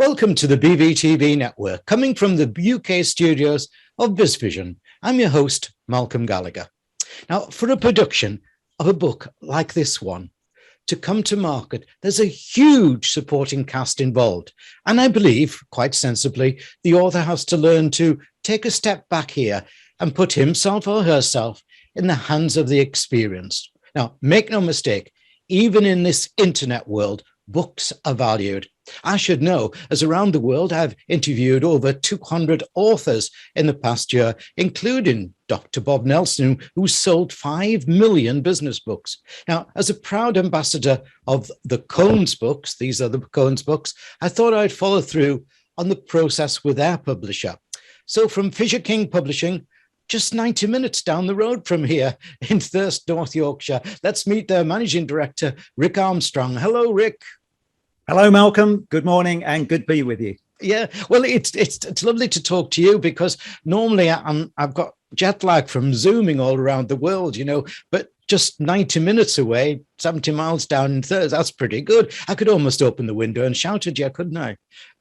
Welcome to the BVTV network, coming from the UK studios of BizVision. I'm your host, Malcolm Gallagher. Now, for a production of a book like this one to come to market, there's a huge supporting cast involved. And I believe, quite sensibly, the author has to learn to take a step back here and put himself or herself in the hands of the experienced. Now, make no mistake, even in this internet world, books are valued. I should know, as around the world, I've interviewed over 200 authors in the past year, including Dr. Bob Nelson, who sold 5 million business books. Now, as a proud ambassador of the Cones books, these are the Cones books, I thought I'd follow through on the process with their publisher. So from Fisher King Publishing, just 90 minutes down the road from here in Thirst, North Yorkshire, let's meet their managing director, Rick Armstrong. Hello, Rick. Hello, Malcolm. Good morning and good to be with you. Yeah, well, it's lovely to talk to you because normally I've got jet lag from Zooming all around the world, but just 90 minutes away, 70 miles down in Thirst, that's pretty good. I could almost open the window and shout at you, couldn't I?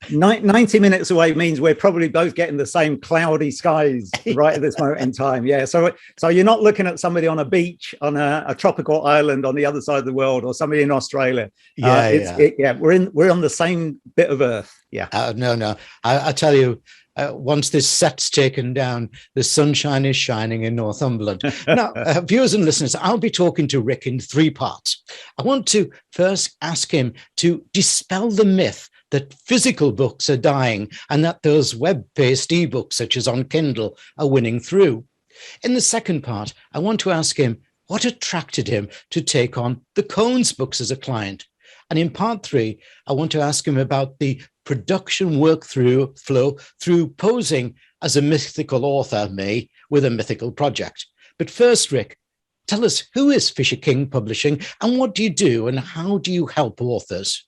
90 minutes away means we're probably both getting the same cloudy skies right at this moment in time. Yeah, so you're not looking at somebody on a beach on a tropical island on the other side of the world or somebody in Australia. We're on the same bit of Earth. Yeah. No. I tell you, once this set's taken down, the sunshine is shining in Northumberland. Now, viewers and listeners, I'll be talking to Rick in 3 parts. I want to first ask him to dispel the myth that physical books are dying and that those web-based ebooks, such as on Kindle, are winning through. In the second part, I want to ask him what attracted him to take on the Cones books as a client. And in part 3, I want to ask him about the production flow through posing as a mythical author with a mythical project. But first, Rick, tell us, who is Fisher King Publishing and what do you do and how do you help authors?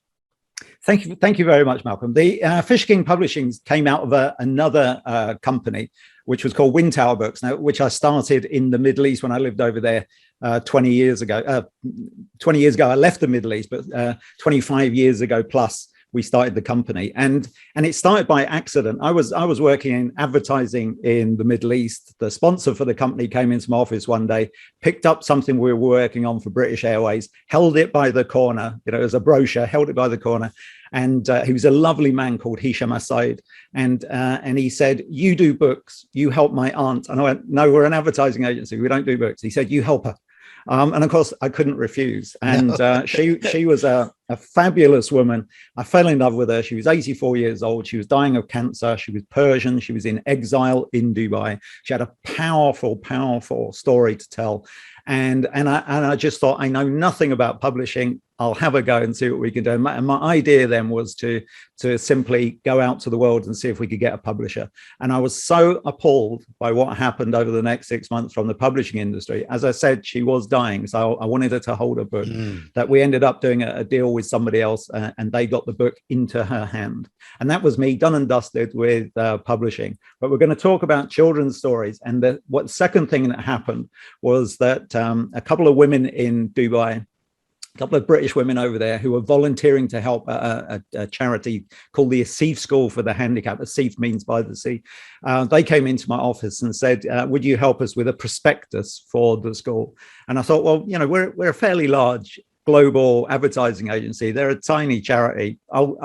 Thank you very much, Malcolm. The Fisher King Publishing came out of another company, which was called Barter Books, which I started in the Middle East when I lived over there 20 years ago. 20 years ago, I left the Middle East, but 25 years ago plus, we started the company, and it started by accident. I was working in advertising in the Middle East. The sponsor for the company came into my office one day, picked up something we were working on for British Airways, held it by the corner, as a brochure, held it by the corner. And he was a lovely man called Hisham Assaid. And he said, "You do books, you help my aunt." And I went, "No, we're an advertising agency. We don't do books." He said, "You help her." And of course, I couldn't refuse. And she was a fabulous woman. I fell in love with her. She was 84 years old. She was dying of cancer. She was Persian. She was in exile in Dubai. She had a powerful, powerful story to tell. And I just thought, I know nothing about publishing. I'll have a go and see what we can do. And my idea then was to simply go out to the world and see if we could get a publisher. And I was so appalled by what happened over the next 6 months from the publishing industry. As I said, she was dying, so I wanted her to hold a book, that we ended up doing a deal with somebody else and they got the book into her hand. And that was me done and dusted with publishing. But we're going to talk about children's stories. And the second thing that happened was that a couple of women in Dubai, a couple of British women over there who were volunteering to help a charity called the Asif School for the Handicapped. Asif means by the sea. They came into my office and said, "Would you help us with a prospectus for the school?" And I thought, well, we're a fairly large global advertising agency. They're a tiny charity. But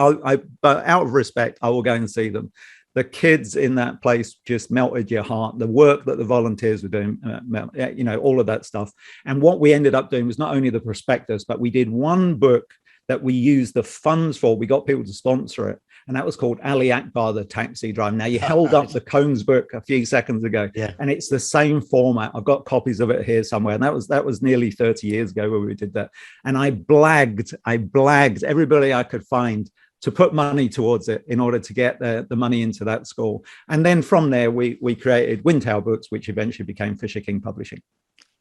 out of respect, I will go and see them. The kids in that place just melted your heart. The work that the volunteers were doing, all of that stuff. And what we ended up doing was not only the prospectus, but we did one book that we used the funds for. We got people to sponsor it. And that was called Ali Akbar, the Taxi Driver. Now, you held up the Cones book a few seconds ago, and it's the same format. I've got copies of it here somewhere. And that was nearly 30 years ago when we did that. And I blagged everybody I could find to put money towards it in order to get the money into that school. And then from there, we created Barter Books, which eventually became Fisher King Publishing.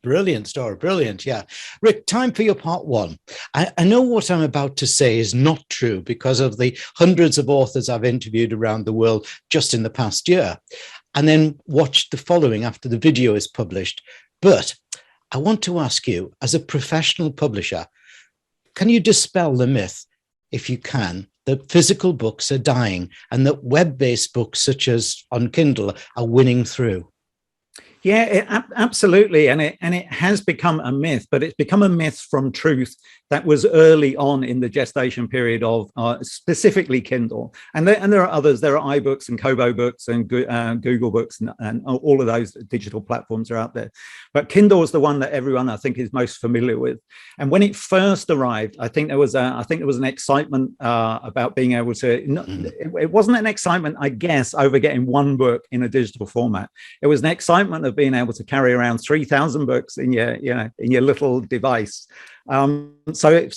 Brilliant story. Brilliant. Yeah. Rick, time for your part 1. I know what I'm about to say is not true because of the hundreds of authors I've interviewed around the world just in the past year, and then watched the following after the video is published. But I want to ask you, as a professional publisher, can you dispel the myth, if you can, that physical books are dying and that web-based books such as on Kindle are winning through? Yeah, absolutely. And it has become a myth, but it's become a myth from truth that was early on in the gestation period of specifically Kindle. And there are others. There are iBooks and Kobo Books and Google Books and all of those digital platforms are out there. But Kindle is the one that everyone, I think, is most familiar with. And when it first arrived, I think there was an excitement about being able to. It wasn't an excitement, I guess, over getting one book in a digital format. It was an excitement of being able to carry around 3,000 books in your little device. So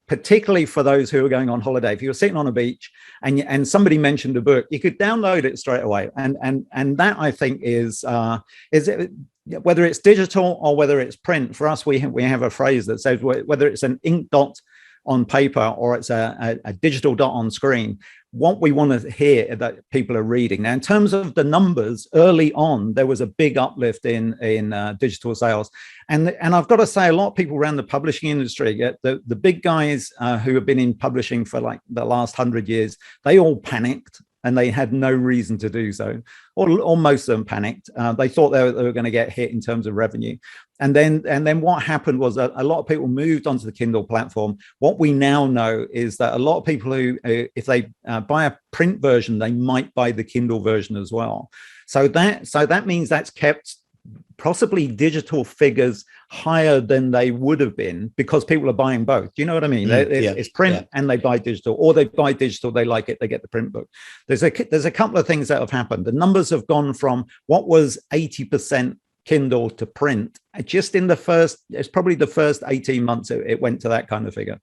particularly for those who are going on holiday, if you were sitting on a beach and somebody mentioned a book, you could download it straight away. And that, I think, is whether it's digital or whether it's print. For us, we have a phrase that says whether it's an ink dot on paper or it's a digital dot on screen, what we want to hear that people are reading. Now, in terms of the numbers, early on, there was a big uplift in digital sales. And I've got to say, a lot of people around the publishing industry, the big guys who have been in publishing for like the last 100 years, they all panicked. And they had no reason to do so, or most of them panicked. They thought they were going to get hit in terms of revenue. And then what happened was a lot of people moved onto the Kindle platform. What we now know is that a lot of people who, if they buy a print version, they might buy the Kindle version as well. So that means that's kept possibly digital figures higher than they would have been because people are buying both. Do you know what I mean? It's print and they buy digital, or they buy digital, they like it, they get the print book. There's a couple of things that have happened. The numbers have gone from what was 80% Kindle to print. Just in it's probably the first 18 months it went to that kind of figure.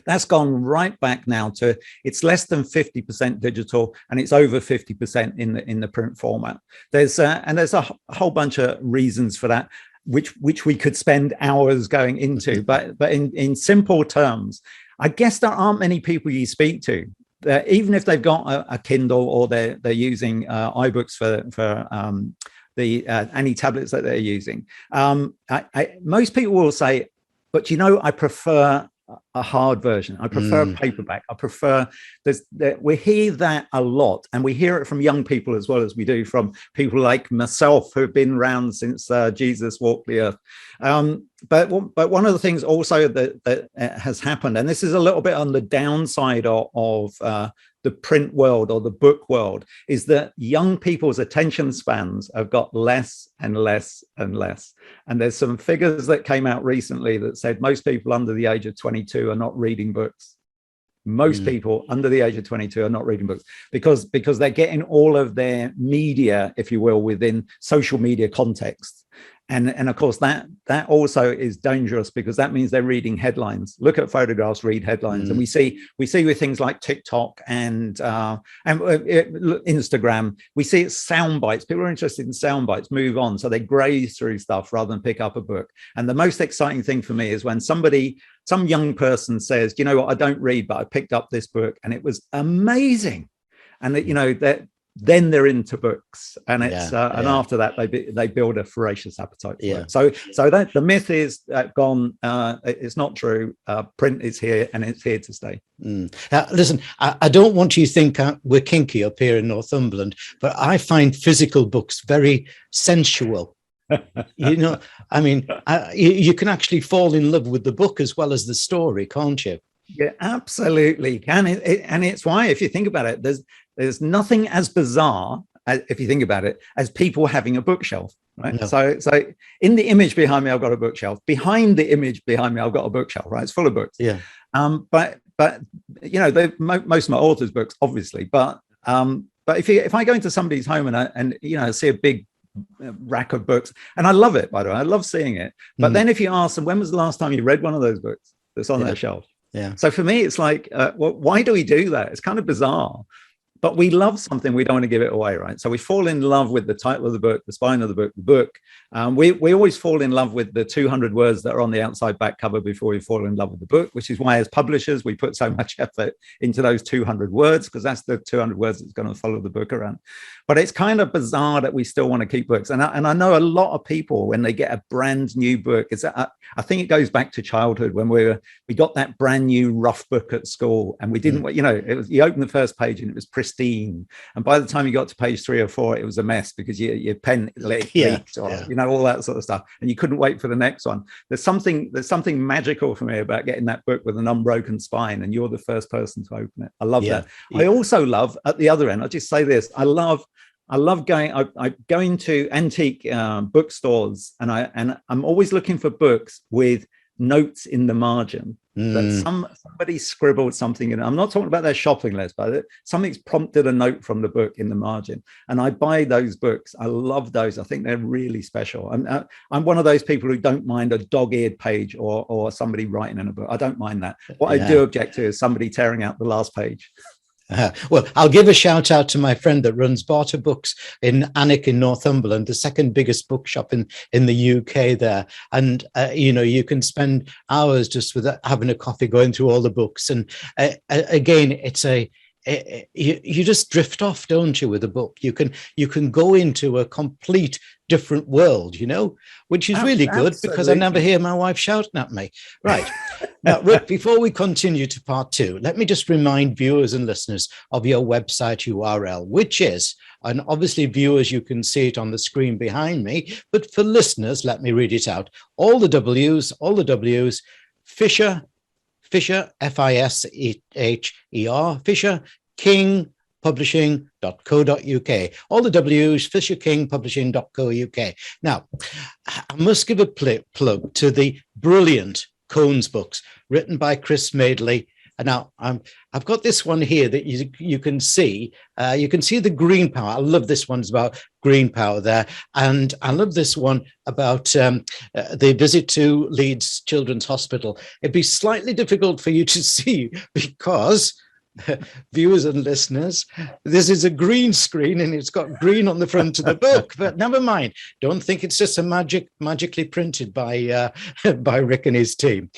That's gone right back now to it's less than 50% digital and it's over 50% in the print format. There's a whole bunch of reasons for that, which we could spend hours going into. But in simple terms, I guess there aren't many people you speak to, even if they've got a Kindle or they're using iBooks for any tablets that they're using. Most people will say, but I prefer a hard version. I prefer a paperback. I prefer we hear that a lot, and we hear it from young people as well as we do from people like myself who've been around since Jesus walked the earth. But one of the things also that has happened, and this is a little bit on the downside of the print world or the book world, is that young people's attention spans have got less and less and less. And there's some figures that came out recently that said most people under the age of 22 are not reading books. Most people under the age of 22 are not reading books because they're getting all of their media, if you will, within social media context. And of course, that also is dangerous because that means they're reading headlines. Look at photographs, read headlines. And we see with things like TikTok and Instagram, we see it's sound bites. People are interested in sound bites, move on. So they graze through stuff rather than pick up a book. And the most exciting thing for me is when some young person says, you know what, I don't read, but I picked up this book and it was amazing. And that, then they're into books, and it's and after that they build a voracious appetite for it. So that the myth is gone. It's not true. Print is here, and it's here to stay. Now, listen, I don't want you to think we're kinky up here in Northumberland, but I find physical books very sensual. I mean, you can actually fall in love with the book as well as the story, can't you? Yeah, absolutely. And it's why, if you think about it, there's nothing as bizarre, if you think about it, as people having a bookshelf, right? No. So in the image behind me, I've got a bookshelf. Behind the image behind me, I've got a bookshelf, right? It's full of books. Yeah. But most of my authors' books, obviously. But if I go into somebody's home and see a big rack of books, and I love it, by the way, I love seeing it. But then if you ask them, when was the last time you read one of those books that's on their shelf? Yeah. So for me, it's like, why do we do that? It's kind of bizarre. but we love something, we don't want to give it away, right? So we fall in love with the title of the book, the spine of the book, the book. We always fall in love with the 200 words that are on the outside back cover before we fall in love with the book, which is why as publishers, we put so much effort into those 200 words, because that's the 200 words that's going to follow the book around. But it's kind of bizarre that we still want to keep books. And I know a lot of people, when they get a brand new book, I think it goes back to childhood when we got that brand new rough book at school, and we didn't, you open the first page and it was pristine. And by the time you got to page 3 or 4, it was a mess because your pen leaked, or all that sort of stuff, and you couldn't wait for the next one. There's something magical for me about getting that book with an unbroken spine, and you're the first person to open it. I love that. I also love, at the other end, I'll just say this, I love going. I go into antique bookstores, and I'm always looking for books with notes in the margin that somebody scribbled something in. I'm not talking about their shopping list, but something's prompted a note from the book in the margin, and I buy those books. I love those. I think they're really special. I'm one of those people who don't mind a dog-eared page or somebody writing in a book. I don't mind that. What I do object to is somebody tearing out the last page. Well, I'll give a shout out to my friend that runs Barter Books in Alnwick in Northumberland, the second biggest bookshop in the UK there. And, you can spend hours just with having a coffee, going through all the books. And again, it's you just drift off, don't you, with a book? You can go into a complete different world, which is really good, because I never hear my wife shouting at me. Right. Now, Rick, before we continue to part 2, let me just remind viewers and listeners of your website URL, which is, and obviously viewers, you can see it on the screen behind me, but for listeners, let me read it out. All the W's, Fisher, Fisher, Fisher King publishing.co.uk. All the W's, Fisher King publishing.co.uk. Now, I must give a plug to the brilliant Cones books written by Chris Madeley. And now I've got this one here that you can see. You can see the green power. I love this one. It's about green power there. And I love this one about the visit to Leeds Children's Hospital. It'd be slightly difficult for you to see because viewers and listeners, this is a green screen and it's got green on the front of the book, but never mind. Don't think it's just magically printed by Rick and his team.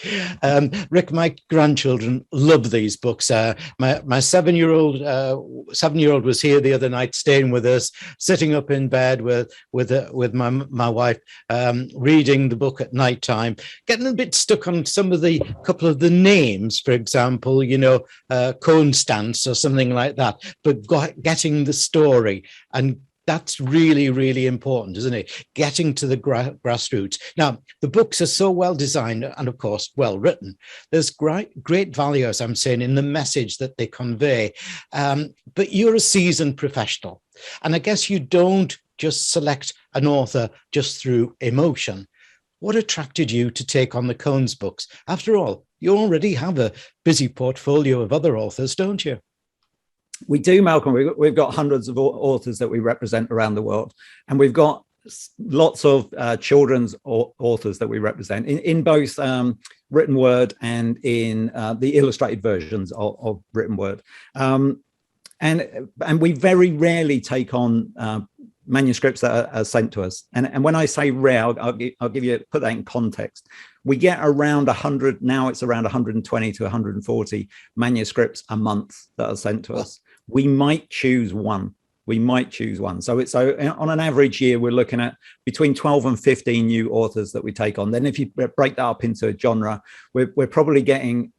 Rick, my grandchildren love these books. My 7-year-old was here the other night, staying with us, sitting up in bed with my wife, reading the book at night time, getting a bit stuck on some of the couple of the names, for example, Cone Stance or something like that, but getting the story, and that's really, really important, isn't it? Getting to the grassroots. Now, the books are so well designed and, of course, well written. There's great value, as I'm saying, in the message that they convey. But you're a seasoned professional, and I guess you don't just select an author just through emotion. What attracted you to take on the Cones books? After all, you already have a busy portfolio of other authors, don't you? We do, Malcolm. We've got hundreds of authors that we represent around the world, and we've got lots of children's authors that we represent in both written word and in the illustrated versions of written word. And we very rarely take on manuscripts that are sent to us. And when I say rare, I'll give you, put that in context. We get around 100, now it's around 120 to 140 manuscripts a month that are sent to us. We might choose one. So on an average year, we're looking at between 12 and 15 new authors that we take on. Then if you break that up into a genre, we're probably getting,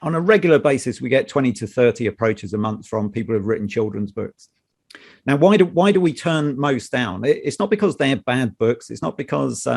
on a regular basis, we get 20 to 30 approaches a month from people who've written children's books. Now, why do we turn most down? It's not because they're bad books. It's not because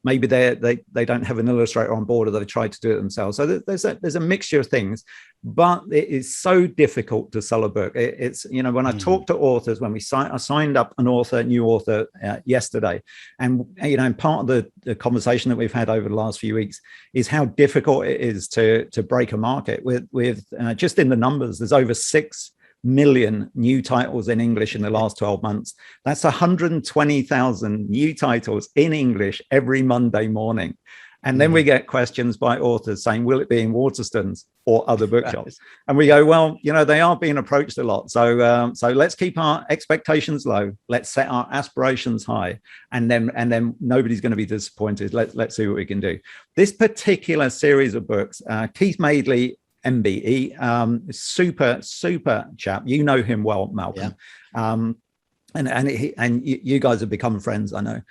maybe they don't have an illustrator on board or they've tried to do it themselves. So there's a mixture of things, but it is so difficult to sell a book. It's when I talk to authors, I signed up a new author yesterday, and part of the conversation that we've had over the last few weeks is how difficult it is to break a market with just in the numbers. There's over 6 million new titles in English in the last 12 months. That's 120,000 new titles in English every Monday morning. And then we get questions by authors saying, will it be in Waterstones or other bookshops? And we go, well, they are being approached a lot. So let's keep our expectations low. Let's set our aspirations high. And then nobody's going to be disappointed. Let's see what we can do. This particular series of books, Keith Madeley, MBE, super chap. You know him well, Malcolm. Yeah. And you guys have become friends, I know.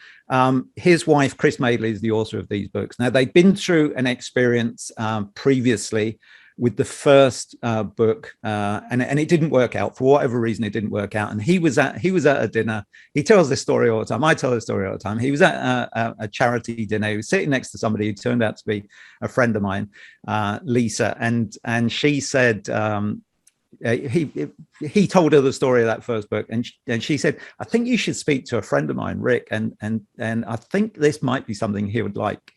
His wife, Chris Madeley, is the author of these books. Now, they've been through an experience previously with the first book, and it didn't work out. For whatever reason, it didn't work out. And he was at a dinner. He tells this story all the time. I tell this story all the time. He was at a charity dinner. He was sitting next to somebody who turned out to be a friend of mine, Lisa, and she said, he told her the story of that first book, and she said, I think you should speak to a friend of mine, Rick, and I think this might be something he would like.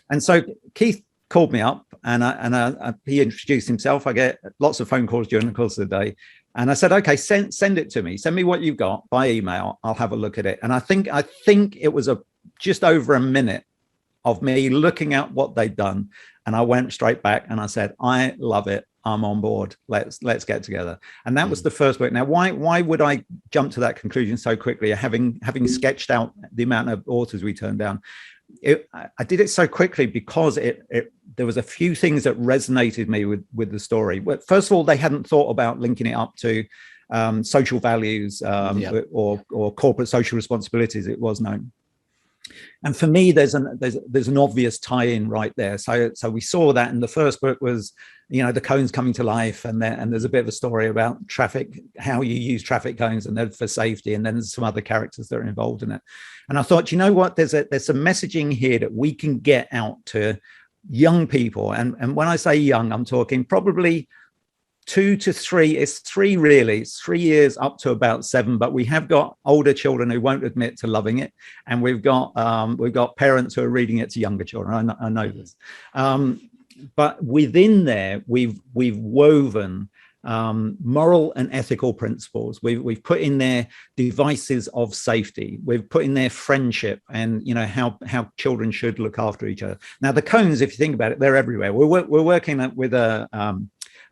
And so Keith called me up, and he introduced himself. I get lots of phone calls during the course of the day, and I said, okay, send it to me. Send me what you've got by email. I'll have a look at it. And I think it was just over a minute of me looking at what they'd done, and I went straight back and I said, I love it. I'm on board. Let's get together. And that was the first book. Now, why would I jump to that conclusion so quickly? Having sketched out the amount of authors we turned down, I did it so quickly because there was a few things that resonated me with the story. Well, first of all, they hadn't thought about linking it up to social values or corporate social responsibilities. It was known. And for me, there's an obvious tie-in right there. So we saw that, and the first book was, the cones coming to life, and there's a bit of a story about traffic, how you use traffic cones, and then for safety, and then there's some other characters that are involved in it. And I thought, you know what, there's some messaging here that we can get out to young people, and when I say young, I'm talking probably 2 to 3, it's 3 really, it's 3 years up to about 7, but we have got older children who won't admit to loving it, and we've got parents who are reading it to younger children. I know this, but within there we've woven moral and ethical principles. We've put in there devices of safety. We've put in there friendship, and how children should look after each other. Now the cones, if you think about it, they're everywhere. We're working with a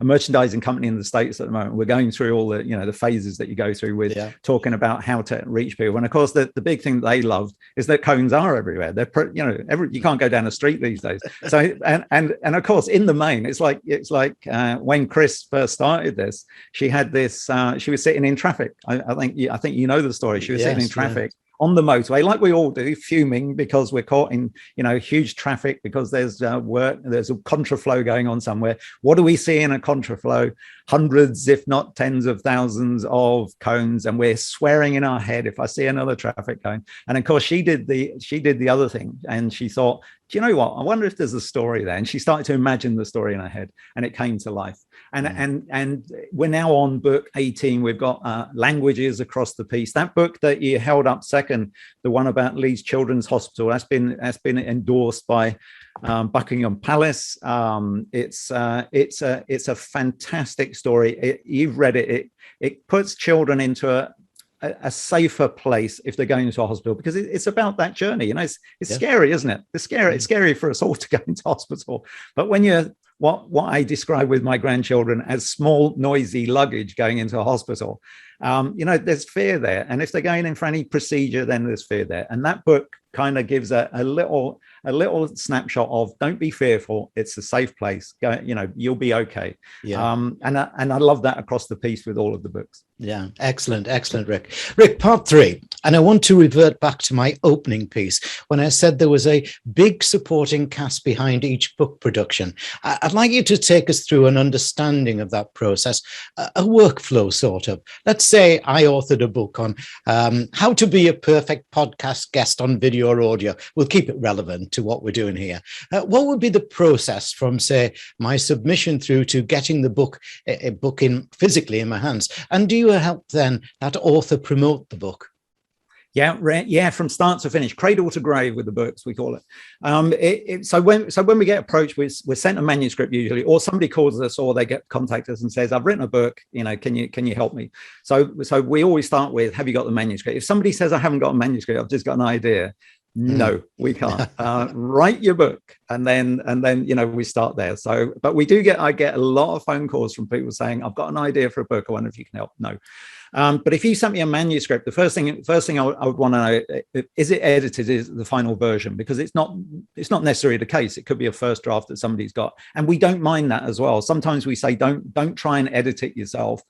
merchandising company in the States at the moment. We're going through all the phases that you go through with talking about how to reach people. And of course, the big thing that they loved is that cones are everywhere. They're you can't go down the street these days. So and of course, in the main, it's like when Chris first started this, she had this. She was sitting in traffic. I think you know the story. She was sitting in traffic. On the motorway, like we all do, fuming because we're caught in, huge traffic, because there's there's a contraflow going on somewhere. What do we see in a contraflow? Hundreds, if not tens of thousands of cones, and we're swearing in our head if I see another traffic cone. And of course, she did the other thing, and she thought, do you know what? I wonder if there's a story there. And she started to imagine the story in her head, and it came to life. And we're now on book 18. We've got languages across the piece. That book that you held up second, the one about Leeds Children's Hospital, that's been endorsed by Buckingham Palace. It's a fantastic story. You've read it. It puts children into a safer place if they're going into a hospital, because it's about that journey. It's scary, isn't it? It's scary for us all to go into hospital. But when you're what I describe with my grandchildren as small, noisy luggage going into a hospital, there's fear there. And if they're going in for any procedure, then there's fear there. And that book kind of gives a little snapshot of, don't be fearful. It's a safe place. Go, you'll be okay. Yeah. And I love that across the piece with all of the books. Yeah. Excellent, Rick. Rick, part 3. And I want to revert back to my opening piece when I said there was a big supporting cast behind each book production. I'd like you to take us through an understanding of that process, a workflow sort of. Let's say I authored a book on how to be a perfect podcast guest on video or audio. We'll keep it relevant to what we're doing here. What would be the process from, say, my submission through to getting the book in physically in my hands? And do you help then that author promote the book? Yeah, from start to finish, cradle to grave with the books, we call it. So when we get approached, we're sent a manuscript usually, or somebody calls us, or they contact us and says, "I've written a book. Can you help me?" So we always start with, "Have you got the manuscript?" If somebody says, "I haven't got a manuscript, I've just got an idea," No, we can't. Write your book, and then we start there. So, but I get a lot of phone calls from people saying, "I've got an idea for a book. I wonder if you can help." No, but if you sent me a manuscript, the first thing I would want to know, is it edited? Is it the final version? Because it's not necessarily the case. It could be a first draft that somebody's got, and we don't mind that as well. Sometimes we say don't try and edit it yourself,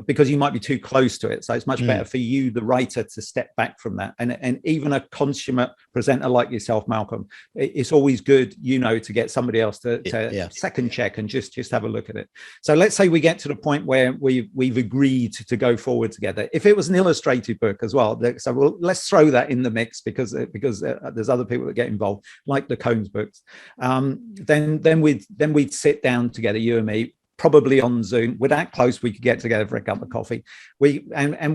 because you might be too close to it. So it's much better for you, the writer, to step back from that. And even a consummate presenter like yourself, Malcolm, it's always good, to get somebody else to second check and just have a look at it. So let's say we get to the point where we've agreed to go forward together. If it was an illustrated book as well, so let's throw that in the mix, because there's other people that get involved, like the Cones books. Then we'd sit down together, you and me, probably on Zoom. We're that close, we could get together for a cup of coffee. We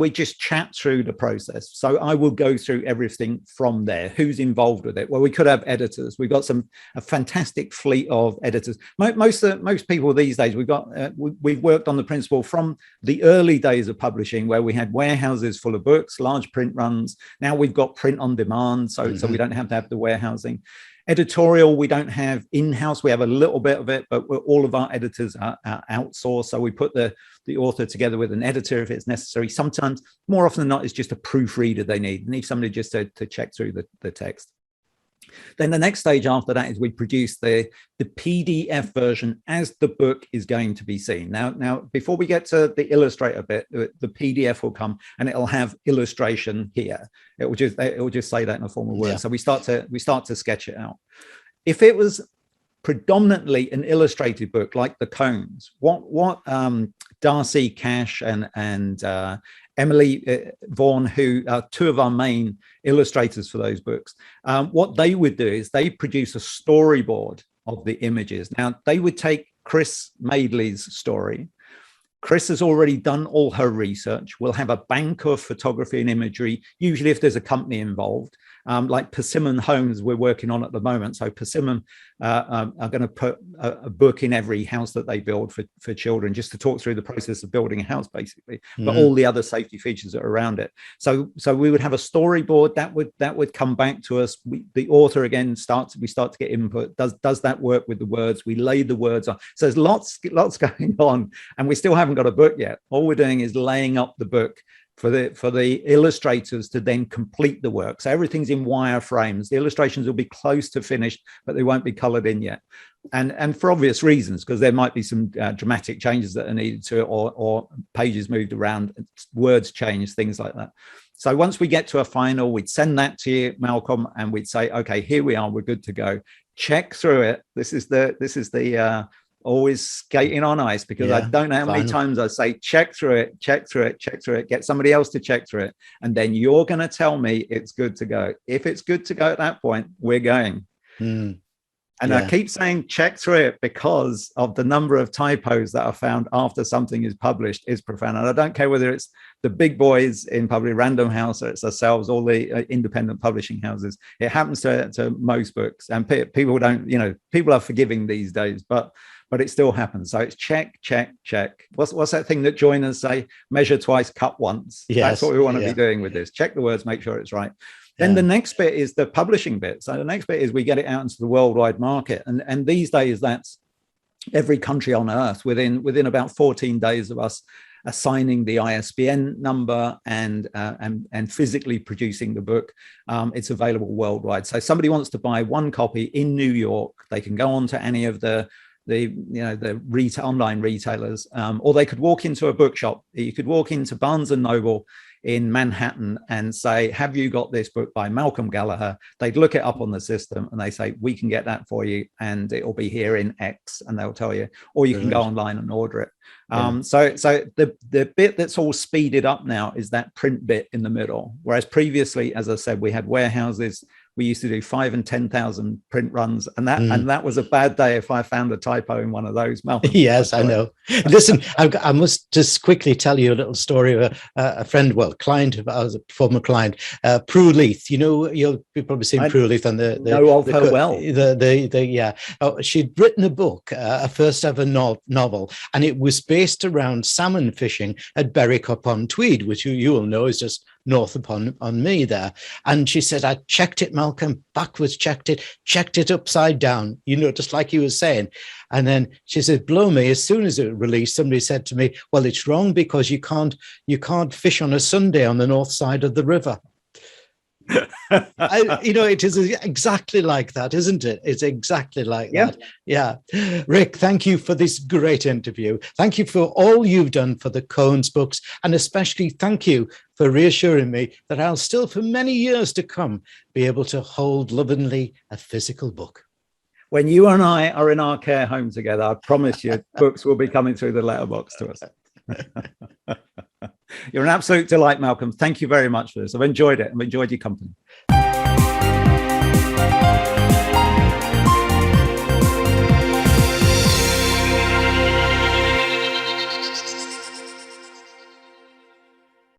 just chat through the process. So I will go through everything from there. Who's involved with it? Well, we could have editors. We've got a fantastic fleet of editors. Most people these days, we've worked on the principle from the early days of publishing, where we had warehouses full of books, large print runs. Now we've got print on demand, so we don't have to have the warehousing. Editorial, we don't have in-house. We have a little bit of it, but all of our editors are outsourced. So we put the author together with an editor if it's necessary. Sometimes, more often than not, it's just a proofreader they need somebody just to check through the text. Then the next stage after that is we produce the PDF version as the book is going to be seen. Now, before we get to the illustrator bit, the PDF will come and it'll have illustration here. It will just say that in a formal word. Yeah. So we start to sketch it out. If it was predominantly an illustrated book like the Cones, what Darcy Cash and Emily Vaughan, who are two of our main illustrators for those books, what they would do is they produce a storyboard of the images. Now, they would take Chris Madeley's story. Chris has already done all her research. We'll have a bank of photography and imagery, usually if there's a company involved. Like Persimmon Homes we're working on at the moment. So Persimmon are going to put a book in every house that they build for children, just to talk through the process of building a house, basically, but all the other safety features that are around it. So we would have a storyboard that would come back to us. The author again we start to get input. Does that work with the words? We lay the words on. So there's lots going on, and we still haven't got a book yet. All we're doing is laying up the book for the illustrators to then complete the work. So everything's in wireframes. The illustrations will be close to finished, but they won't be colored in yet. And for obvious reasons, because there might be some dramatic changes that are needed to it, or pages moved around, words changed, things like that. So once we get to a final, we'd send that to you, Malcolm, and we'd say, okay, here we are, we're good to go. Check through it. This is the always skating on ice, because I don't know how many times I say, check through it, get somebody else to check through it. And then you're going to tell me it's good to go. If it's good to go at that point, we're going. And I keep saying check through it because of the number of typos that are found after something is published is profound. And I don't care whether it's the big boys in probably Random House, or it's ourselves, all the independent publishing houses. It happens to most books, and people people are forgiving these days, but it still happens. So it's check. What's that thing that joiners say? Measure twice, cut once. Yes. That's what we want to be doing with this. Check the words, make sure it's right. Then the next bit is the publishing bit. So the next bit is we get it out into the worldwide market. And these days, that's every country on earth within about 14 days of us assigning the ISBN number and physically producing the book. It's available worldwide. So if somebody wants to buy one copy in New York, they can go on to any of the online retailers, or they could walk into a bookshop. You could walk into Barnes and Noble in Manhattan and say, have you got this book by Malcolm Gallagher? They'd look it up on the system and they say, we can get that for you, and it'll be here in X, and they'll tell you, or you can go online and order it. So the bit that's all speeded up now is that print bit in the middle, whereas previously, as I said, we had warehouses. We used to do 5,000 and 10,000 print runs, and that was a bad day if I found a typo in one of those. Malcolm, yes, I know. Listen, I must just quickly tell you a little story of a friend, client, I was a former client, Prue Leith. You've probably seen Prue Leith on the know of her well. She'd written a book, a first ever novel, and it was based around salmon fishing at Berwick upon Tweed, which you will know is just north upon on me there. And she said, I checked it, Malcolm, backwards, checked it upside down, just like you were saying. And then she said, blow me, as soon as it released, somebody said to me, well, it's wrong because you can't fish on a Sunday on the north side of the river. It is exactly like that, isn't it? It's exactly like that. Yeah. Rick, thank you for this great interview. Thank you for all you've done for the Cohen's books, and especially thank you for reassuring me that I'll still, for many years to come, be able to hold lovingly a physical book. When you and I are in our care home together, I promise you books will be coming through the letterbox to us. You're an absolute delight, Malcolm. Thank you very much for this. I've enjoyed it. I've enjoyed your company.